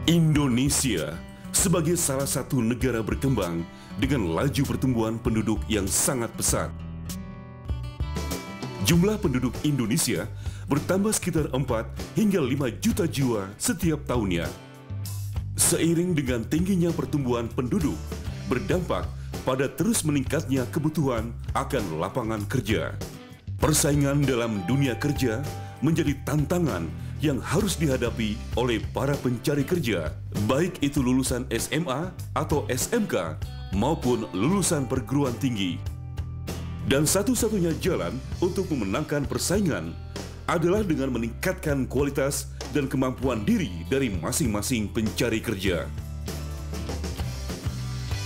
Indonesia sebagai salah satu negara berkembang dengan laju pertumbuhan penduduk yang sangat pesat. Jumlah penduduk Indonesia bertambah sekitar 4 hingga 5 juta jiwa setiap tahunnya. Seiring dengan tingginya pertumbuhan penduduk, berdampak pada terus meningkatnya kebutuhan akan lapangan kerja. Persaingan dalam dunia kerja menjadi tantangan yang harus dihadapi oleh para pencari kerja, baik itu lulusan SMA atau SMK maupun lulusan perguruan tinggi. Dan satu-satunya jalan untuk memenangkan persaingan adalah dengan meningkatkan kualitas dan kemampuan diri dari masing-masing pencari kerja.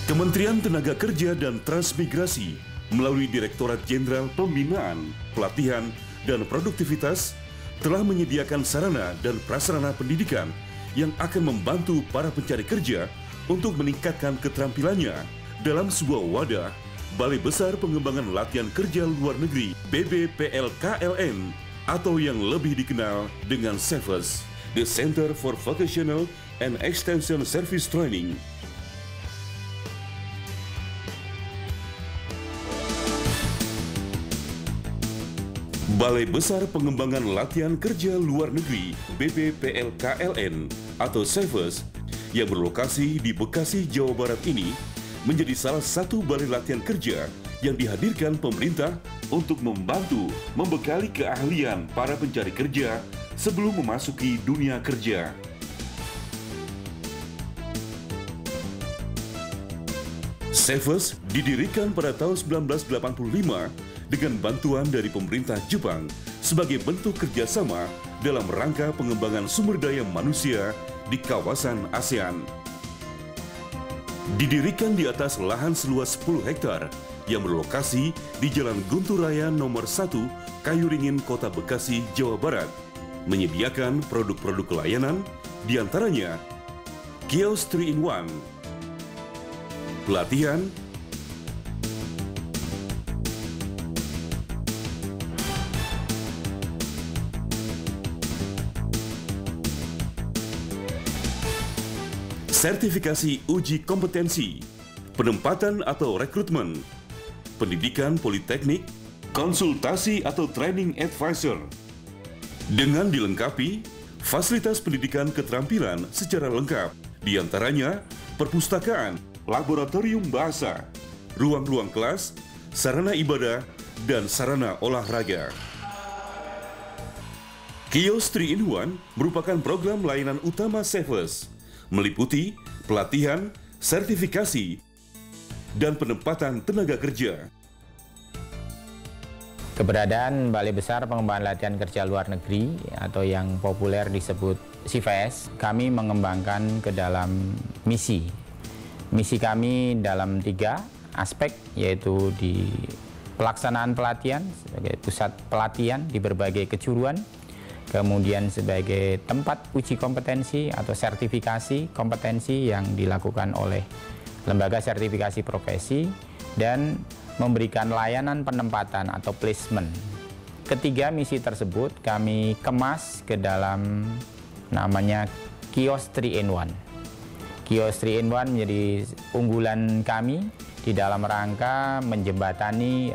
Kementerian Tenaga Kerja dan Transmigrasi melalui Direktorat Jenderal Pembinaan, Pelatihan, dan Produktivitas telah menyediakan sarana dan prasarana pendidikan yang akan membantu para pencari kerja untuk meningkatkan keterampilannya dalam sebuah wadah Balai Besar Pengembangan Latihan Kerja Luar Negeri BBPLKLN atau yang lebih dikenal dengan CEVES, The Center for Vocational and Extension Service Training. Balai Besar Pengembangan Latihan Kerja Luar Negeri BBPLKLN atau CEVES yang berlokasi di Bekasi, Jawa Barat ini menjadi salah satu balai latihan kerja yang dihadirkan pemerintah untuk membantu membekali keahlian para pencari kerja sebelum memasuki dunia kerja. CEVES didirikan pada tahun 1985 dengan bantuan dari pemerintah Jepang sebagai bentuk kerjasama dalam rangka pengembangan sumber daya manusia di kawasan ASEAN. Didirikan di atas lahan seluas 10 hektar yang berlokasi di Jalan Guntur Raya nomor 1, Kayuringin, Kota Bekasi, Jawa Barat, menyediakan produk-produk layanan, diantaranya kios 3-in-1, pelatihan, sertifikasi uji kompetensi, penempatan atau rekrutmen, pendidikan politeknik, konsultasi atau training advisor, dengan dilengkapi fasilitas pendidikan keterampilan secara lengkap, diantaranya perpustakaan, laboratorium bahasa, ruang-ruang kelas, sarana ibadah, dan sarana olahraga. Kios 3-in-1 merupakan program layanan utama CEVES, meliputi pelatihan, sertifikasi, dan penempatan tenaga kerja. Keberadaan Balai Besar Pengembangan Latihan Kerja Luar Negeri atau yang populer disebut CEVES, kami mengembangkan ke dalam misi. Misi kami dalam 3 aspek, yaitu di pelaksanaan pelatihan sebagai pusat pelatihan di berbagai kejuruan, kemudian sebagai tempat uji kompetensi atau sertifikasi kompetensi yang dilakukan oleh lembaga sertifikasi profesi, dan memberikan layanan penempatan atau placement. Ketiga misi tersebut kami kemas ke dalam namanya kios 3-in-1. Kios 3-in-1 menjadi unggulan kami di dalam rangka menjembatani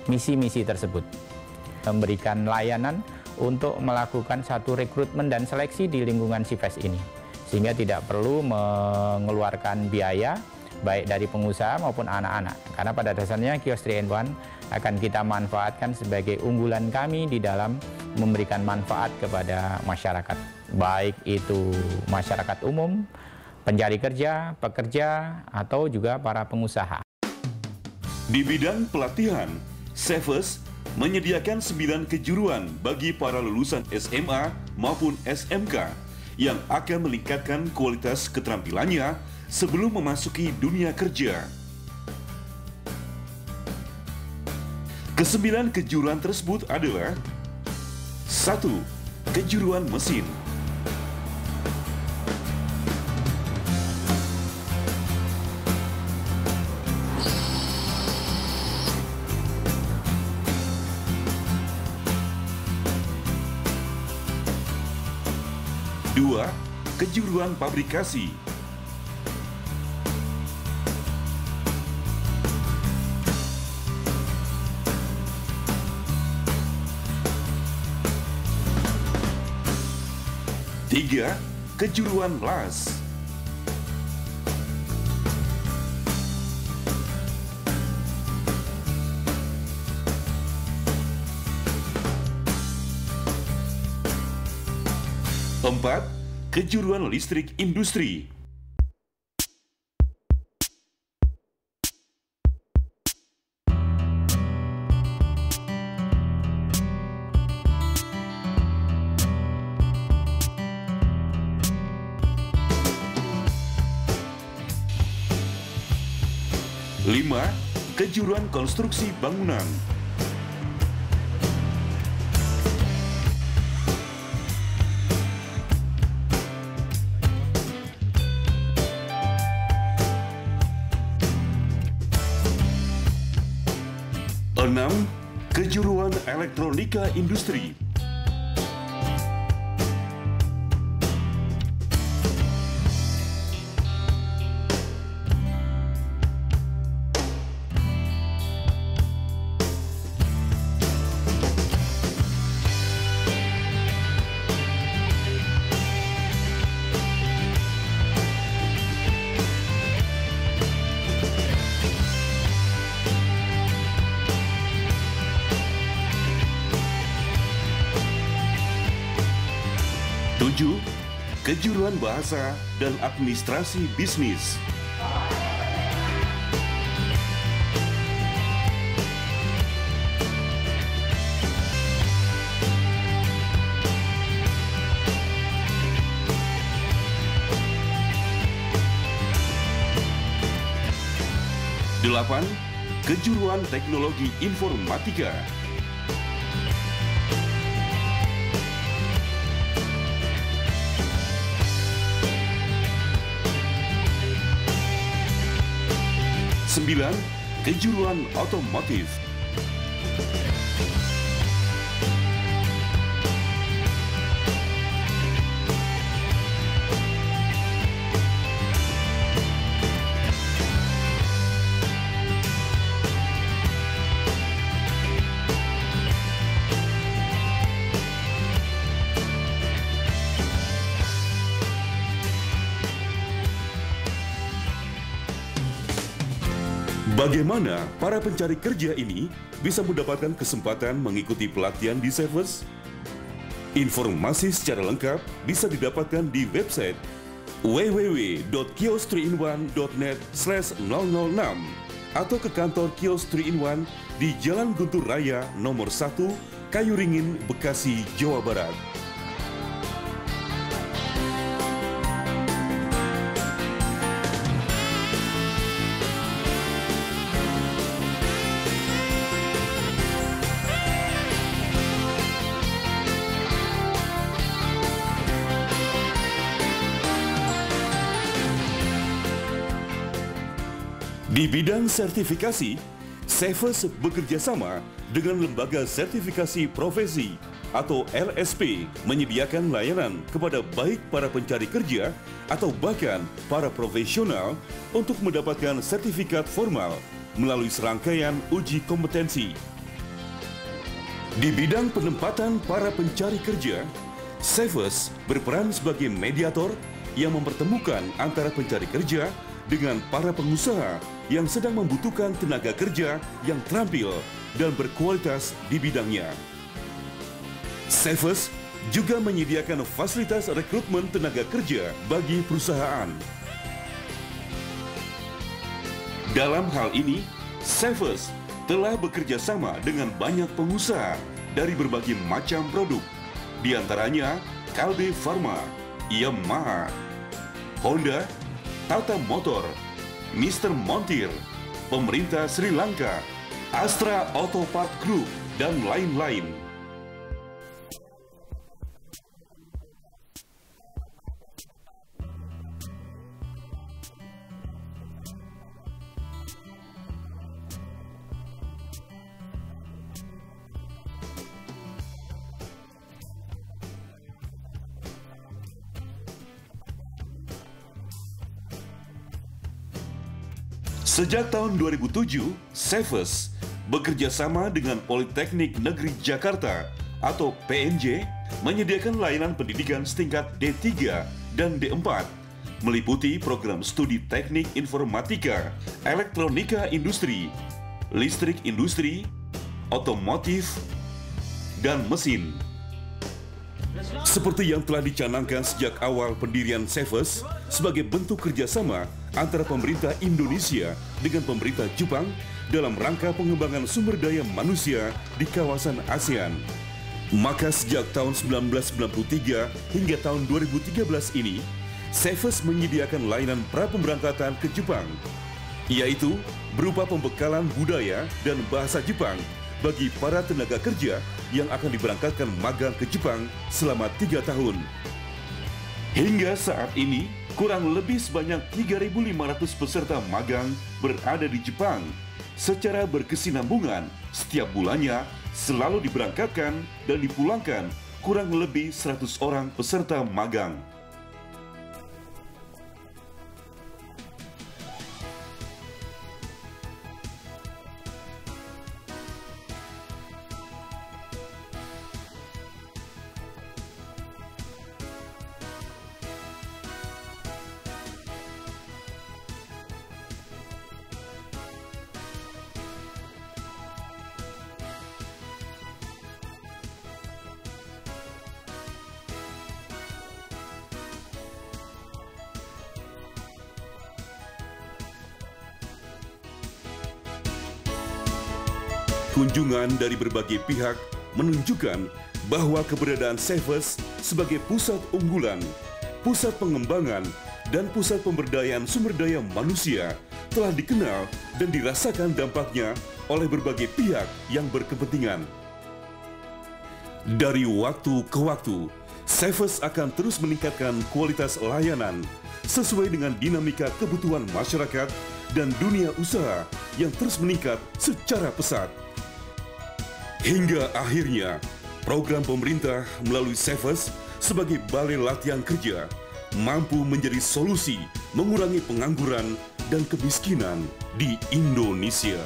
misi-misi tersebut, memberikan layanan untuk melakukan satu rekrutmen dan seleksi di lingkungan CEVES ini, sehingga tidak perlu mengeluarkan biaya baik dari pengusaha maupun anak-anak, karena pada dasarnya kios 3-in-1 akan kita manfaatkan sebagai unggulan kami di dalam memberikan manfaat kepada masyarakat, baik itu masyarakat umum, pencari kerja, pekerja, atau juga para pengusaha. Di bidang pelatihan, CEVES menyediakan 9 kejuruan bagi para lulusan SMA maupun SMK yang akan meningkatkan kualitas keterampilannya sebelum memasuki dunia kerja. Ke-9 kejuruan tersebut adalah 1. Kejuruan mesin. 2. kejuruan pabrikasi. Tiga, kejuruan las. Empat, kejuruan listrik industri. Lima, kejuruan konstruksi bangunan. Enam, kejuruan elektronika industri. Tujuh, kejuruan bahasa dan administrasi bisnis. Delapan, kejuruan teknologi informatika. Sembilan, kejuruan otomotif. Bagaimana para pencari kerja ini bisa mendapatkan kesempatan mengikuti pelatihan di Cefes? Informasi secara lengkap bisa didapatkan di website www.kios3in1.net/006 atau ke kantor Kios 3-in-1 di Jalan Guntur Raya nomor 1, Kayuringin, Bekasi, Jawa Barat. Di bidang sertifikasi, Cefes bekerja sama dengan Lembaga Sertifikasi Profesi atau LSP menyediakan layanan kepada baik para pencari kerja atau bahkan para profesional untuk mendapatkan sertifikat formal melalui serangkaian uji kompetensi. Di bidang penempatan para pencari kerja, Cefes berperan sebagai mediator yang mempertemukan antara pencari kerja dengan para pengusaha yang sedang membutuhkan tenaga kerja yang terampil dan berkualitas di bidangnya. Cefes juga menyediakan fasilitas rekrutmen tenaga kerja bagi perusahaan. Dalam hal ini, Cefes telah bekerja sama dengan banyak pengusaha dari berbagai macam produk, di antaranya Kalbe Pharma, Yamaha, Honda, Tata Motor, Mr. Montir, pemerintah Sri Lanka, Astra Auto Part Group, dan lain-lain. Sejak tahun 2007, Cefes bekerja sama dengan Politeknik Negeri Jakarta atau PNJ menyediakan layanan pendidikan setingkat D3 dan D4 meliputi program studi teknik informatika, elektronika industri, listrik industri, otomotif, dan mesin. Seperti yang telah dicanangkan sejak awal pendirian Cefes sebagai bentuk kerjasama antara pemerintah Indonesia dengan pemerintah Jepang dalam rangka pengembangan sumber daya manusia di kawasan ASEAN. Maka sejak tahun 1993 hingga tahun 2013 ini, Cefes menyediakan layanan pra-pemberangkatan ke Jepang, yaitu berupa pembekalan budaya dan bahasa Jepang bagi para tenaga kerja yang akan diberangkatkan magang ke Jepang selama 3 tahun. Hingga saat ini, kurang lebih sebanyak 3.500 peserta magang berada di Jepang. Secara berkesinambungan, setiap bulannya selalu diberangkatkan dan dipulangkan kurang lebih 100 orang peserta magang. Kunjungan dari berbagai pihak menunjukkan bahwa keberadaan Cefes sebagai pusat unggulan, pusat pengembangan, dan pusat pemberdayaan sumber daya manusia telah dikenal dan dirasakan dampaknya oleh berbagai pihak yang berkepentingan. Dari waktu ke waktu, Cefes akan terus meningkatkan kualitas layanan sesuai dengan dinamika kebutuhan masyarakat dan dunia usaha yang terus meningkat secara pesat. Hingga akhirnya, program pemerintah melalui Cefes sebagai balai latihan kerja mampu menjadi solusi mengurangi pengangguran dan kemiskinan di Indonesia.